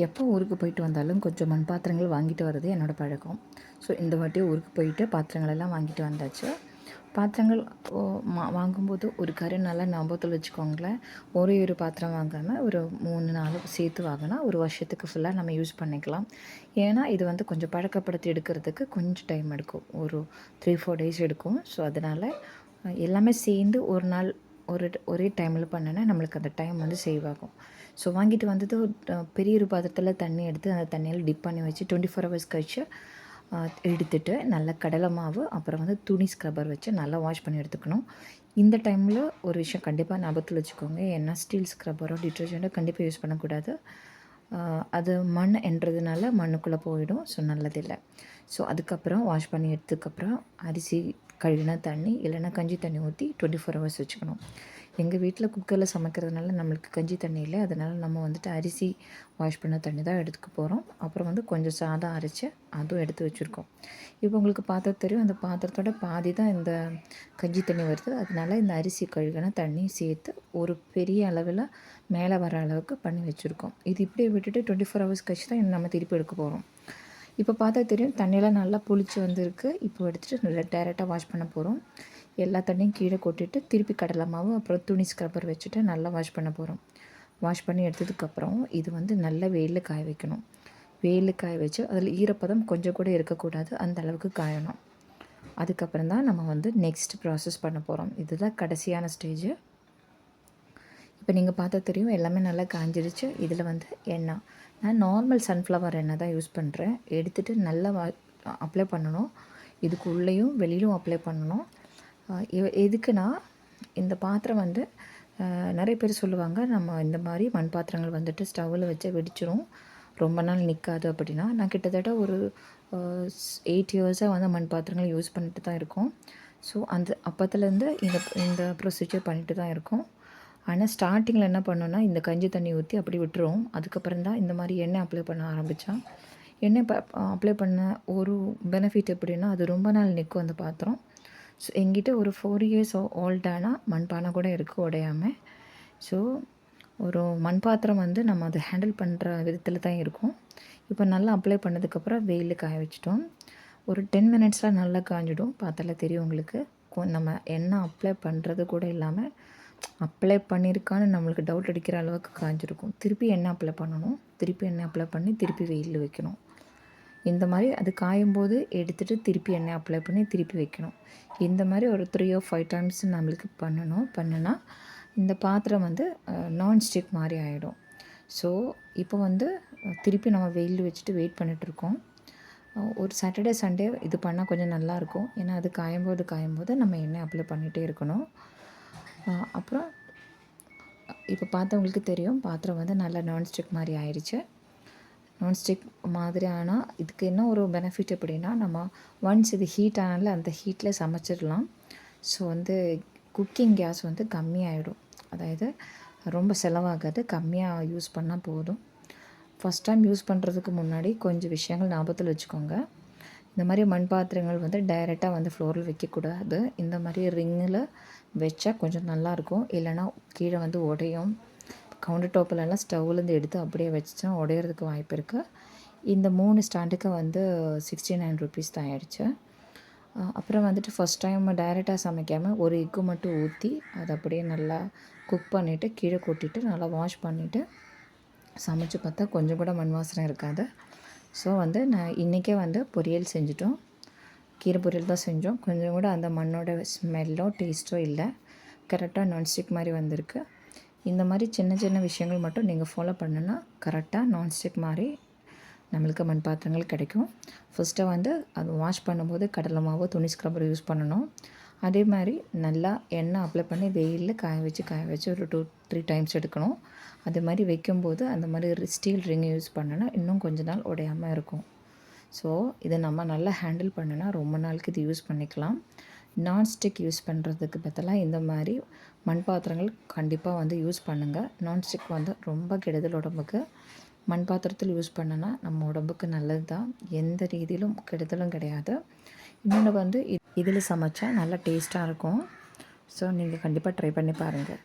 எப்போ ஊருக்கு போயிட்டு வந்தாலும் கொஞ்சம் மண் பாத்திரங்கள் வாங்கிட்டு வர்றது என்னோடய பழக்கம். ஸோ இந்த வாட்டி ஊருக்கு போயிட்டு பாத்திரங்களெல்லாம் வாங்கிட்டு வந்தாச்சு. பாத்திரங்கள் வாங்கும்போது ஒரு காரியம் நல்லா ஞாபகத்தில் வச்சுக்கோங்களேன். ஒரே ஒரு பாத்திரம் வாங்காமல் ஒரு 3, 4 சேர்த்து வாங்கினா ஒரு வருஷத்துக்கு ஃபுல்லாக நம்ம யூஸ் பண்ணிக்கலாம். ஏன்னா இது வந்து கொஞ்சம் பழக்கப்படுத்தி எடுக்கிறதுக்கு கொஞ்சம் டைம் எடுக்கும். ஒரு 3, 4 டேஸ் எடுக்கும். ஸோ அதனால் எல்லாமே சேர்ந்து ஒரு நாள் ஒரே டைமில் பண்ணினா நம்மளுக்கு அந்த டைம் வந்து சேவ் ஆகும். ஸோ வாங்கிட்டு வந்தது பெரிய ஒரு பாத்திரத்தில் தண்ணி எடுத்து அந்த தண்ணியில் டிப் பண்ணி வச்சு 24 ஹவர்ஸ் கழிச்சு எடுத்துகிட்டு நல்லா கடலை மாவு அப்புறம் வந்து துணி ஸ்க்ரப்பர் வச்சு நல்லா வாஷ் பண்ணி எடுத்துக்கணும். இந்த டைமில் ஒரு விஷயம் கண்டிப்பாக ஞாபகத்தில் வச்சுக்கோங்க. ஏன்னா ஸ்டீல் ஸ்க்ரப்பரோ டிட்டர்ஜெண்ட்டோ கண்டிப்பாக யூஸ் பண்ணக்கூடாது. அது மண் என்றதுனால மண்ணுக்குள்ளே போயிடும். ஸோ நல்லதில்லை. ஸோ அதுக்கப்புறம் வாஷ் பண்ணி எடுத்ததுக்கப்புறம் அரிசி கழுவின தண்ணி இல்லைன்னா கஞ்சி தண்ணி ஊற்றி 24 ஹவர்ஸ் வச்சுக்கணும். எங்கள் வீட்டில் குக்கரில் சமைக்கிறதுனால நம்மளுக்கு கஞ்சி தண்ணி இல்லை. அதனால் நம்ம வந்துட்டு அரிசி வாஷ் பண்ண தண்ணி தான் எடுத்துக்க போகிறோம். அப்புறம் வந்து கொஞ்சம் சாதம் அரைச்சி அதுவும் எடுத்து வச்சுருக்கோம். இப்போ உங்களுக்கு பாத்திரம் தெரியும், அந்த பாத்திரத்தோட பாதி தான் இந்த கஞ்சி தண்ணி வருது. அதனால் இந்த அரிசி கழுவின தண்ணி சேர்த்து ஒரு பெரிய அளவில் மேலே வர அளவுக்கு பண்ணி வச்சுருக்கோம். இது இப்படியே விட்டுட்டு 24 ஹவர்ஸ் கழிச்சு தான் நம்ம திருப்பி எடுக்க போகிறோம். இப்போ பார்த்தா தெரியும், தண்ணியெலாம் நல்லா புளிச்சு வந்திருக்கு. இப்போ எடுத்துகிட்டு நல்லா டேரெக்டாக வாஷ் பண்ண போகிறோம். எல்லா தண்ணியும் கீழே கொட்டிட்டு திருப்பி கடலை மாவு அப்புறம் துணி ஸ்க்ரப்பர் வச்சுட்டு நல்லா வாஷ் பண்ண போகிறோம். வாஷ் பண்ணி எடுத்ததுக்கப்புறம் இது வந்து நல்ல வெயிலில் காய வைக்கணும். வெயிலில் காய வச்சு அதில் ஈரப்பதம் கொஞ்சம் கூட இருக்கக்கூடாது, அந்த அளவுக்கு காயணும். அதுக்கப்புறம் தான் நம்ம வந்து நெக்ஸ்ட் ப்ராசஸ் பண்ண போகிறோம். இதுதான் கடைசியான ஸ்டேஜு. இப்போ நீங்கள் பார்த்தா தெரியும், எல்லாமே நல்லா காஞ்சிடுச்சு. இதில் வந்து எண்ணெய், நான் நார்மல் சன்ஃப்ளவர் எண்ணெய் தான் யூஸ் பண்ணுறேன். எடுத்துகிட்டு நல்லா அப்ளை பண்ணணும். இதுக்கு உள்ளேயும் வெளியிலும் அப்ளை பண்ணணும். எதுக்குன்னா இந்த பாத்திரம் வந்து நிறைய பேர் சொல்லுவாங்க, நம்ம இந்த மாதிரி மண் பாத்திரங்கள் வந்துட்டு ஸ்டவ்வில் வச்சு வெடிச்சிரும், ரொம்ப நாள் நிற்காது அப்படின்னா. நான் கிட்டத்தட்ட ஒரு 8 இயர்ஸாக வந்து மண் பாத்திரங்கள் யூஸ் பண்ணிட்டு தான் இருக்கோம். ஸோ அப்போத்துலேருந்து இந்த ப்ரொசீஜர் பண்ணிட்டு தான் இருக்கோம். ஆனால் ஸ்டார்டிங்கில் என்ன பண்ணோன்னா இந்த கஞ்சி தண்ணி ஊற்றி அப்படி விட்டுருவோம். அதுக்கப்புறம் தான் இந்த மாதிரி எண்ணெய் அப்ளை பண்ண ஆரம்பித்தோம். எண்ணெய் அப்ளை பண்ண ஒரு பெனிஃபிட் எப்படின்னா, அது ரொம்ப நாள் நிற்கும் அந்த பாத்திரம். ஸோ எங்கிட்ட ஒரு 4 இயர்ஸ் ஓல்டான மண்பானை கூட இருக்குது உடையாமல். ஸோ ஒரு மண் பாத்திரம் வந்து நம்ம அதை ஹேண்டில் பண்ணுற விதத்தில் தான் இருக்கும். இப்போ நல்லா அப்ளை பண்ணதுக்கப்புறம் வெயிலில் காய வச்சிட்டோம். ஒரு 10 மினிட்ஸில் நல்லா காஞ்சிடும். பார்த்தாலே தெரியும் உங்களுக்கு. நம்ம எண்ணெய் அப்ளை பண்ணுறது கூட இல்லாமல் அப்ளை பண்ணியிருக்கான்னு நம்மளுக்கு டவுட் அடிக்கிற அளவுக்கு காஞ்சிருக்கும். திருப்பி எண்ணெய் அப்ளை பண்ணணும். திருப்பி எண்ணெய் அப்ளை பண்ணி திருப்பி வெயிலில் வைக்கணும். இந்த மாதிரி அது காயும்போது எடுத்துகிட்டு திருப்பி எண்ணெய் அப்ளை பண்ணி திருப்பி வைக்கணும். இந்த மாதிரி ஒரு 3 or 5 டைம்ஸ் நம்மளுக்கு பண்ணுனா இந்த பாத்திரம் வந்து நான்ஸ்டிக் மாதிரி ஆகிடும். ஸோ இப்போ வந்து திருப்பி நம்ம வெயிலில் வச்சுட்டு வெயிட் பண்ணிகிட்ருக்கோம். ஒரு சாட்டர்டே சண்டே இது பண்ணால் கொஞ்சம் நல்லாயிருக்கும். ஏன்னா அது காயும்போது நம்ம எண்ணெய் அப்ளை பண்ணிகிட்டே இருக்கணும். அப்புறம் இப்போ பார்த்தவங்களுக்கு தெரியும், பாத்திரம் வந்து நல்லா நான்ஸ்டிக் மாதிரி ஆயிடுச்சு. நான்ஸ்டிக் மாதிரி ஆனால் இதுக்கு என்ன ஒரு பெனிஃபிட் அப்படின்னா, நம்ம ஒன்ஸ் இது ஹீட் ஆனால அந்த ஹீட்டில் சமைச்சிடலாம். ஸோ வந்து குக்கிங் கேஸ் வந்து கம்மியாகிடும். அதாவது ரொம்ப செலவாகாது, கம்மியாக யூஸ் பண்ணால் போதும். ஃபஸ்ட் டைம் யூஸ் பண்ணுறதுக்கு முன்னாடி கொஞ்சம் விஷயங்கள் ஞாபகத்தில் வச்சுக்கோங்க. இந்த மாதிரி மண் பாத்திரங்கள் வந்து டைரெக்டாக வந்து ஃப்ளோரில் வைக்கக்கூடாது. இந்த மாதிரி ரிங்கில் வச்சா கொஞ்சம் நல்லாயிருக்கும். இல்லைனா கீழே வந்து உடையும். கவுண்டர் டாப்லலாம் ஸ்டவ்லேருந்து எடுத்து அப்படியே வச்சுட்டா உடையிறதுக்கு வாய்ப்பு இருக்குது. இந்த 3 ஸ்டாண்டுக்கு வந்து 69 rupees தான் ஆயிடுச்சு. அப்புறம் வந்துட்டு ஃபஸ்ட் டைம் டைரெக்டாக சமைக்காமல் ஒரு எக்கு மட்டும் ஊற்றி அதை அப்படியே நல்லா குக் பண்ணிவிட்டு கீழே கொட்டிட்டு நல்லா வாஷ் பண்ணிவிட்டு சமைச்சு பார்த்தா கொஞ்சம் கூட மண் வாசனை இருக்காது. ஸோ வந்து நான் இன்றைக்கே வந்து பொரியல் செஞ்சுட்டோம். கீரை பொரியல் தான் செஞ்சோம். கொஞ்சம் கூட அந்த மண்ணோட ஸ்மெல்லோ டேஸ்ட்டோ இல்லை. கரெக்டாக நான்ஸ்டிக் மாதிரி வந்திருக்கு. இந்த மாதிரி சின்ன சின்ன விஷயங்கள் மட்டும் நீங்கள் ஃபாலோ பண்ணுன்னா கரெக்டாக நான்ஸ்டிக் மாதிரி நம்மளுக்கு மண் பாத்திரங்கள் கிடைக்கும். ஃபஸ்ட்டு வந்து அது வாஷ் பண்ணும்போது கடலை மாவு துணி ஸ்க்ரப்பர் யூஸ் பண்ணணும். அதே மாதிரி நல்லா எண்ணெய் அப்ளை பண்ணி வெயிலில் காய வச்சு ஒரு 2-3 டைம்ஸ் எடுக்கணும். அது மாதிரி வைக்கும்போது அந்த மாதிரி ஸ்டீல் ரிங் யூஸ் பண்ணனா இன்னும் கொஞ்ச நாள் உடையாமல் இருக்கும். ஸோ இதை நம்ம நல்லா ஹேண்டில் பண்ணினா ரொம்ப நாளுக்கு இது யூஸ் பண்ணிக்கலாம். நான்ஸ்டிக் யூஸ் பண்ணுறதுக்கு பதிலாக இந்த மாதிரி மண் பாத்திரங்கள் கண்டிப்பாக வந்து யூஸ் பண்ணுங்கள். நான்ஸ்டிக் வந்து ரொம்ப கெடுதல் உடம்புக்கு. மண் பாத்திரத்தில் யூஸ் பண்ணனா நம்ம உடம்புக்கு நல்லது தான், எந்த ரீதியிலும் கெடுதலும் கிடையாது. இன்னொன்று வந்து இதில் சமைச்சா நல்லா டேஸ்ட்டாக இருக்கும். ஸோ நீங்கள் கண்டிப்பாக ட்ரை பண்ணி பாருங்கள்.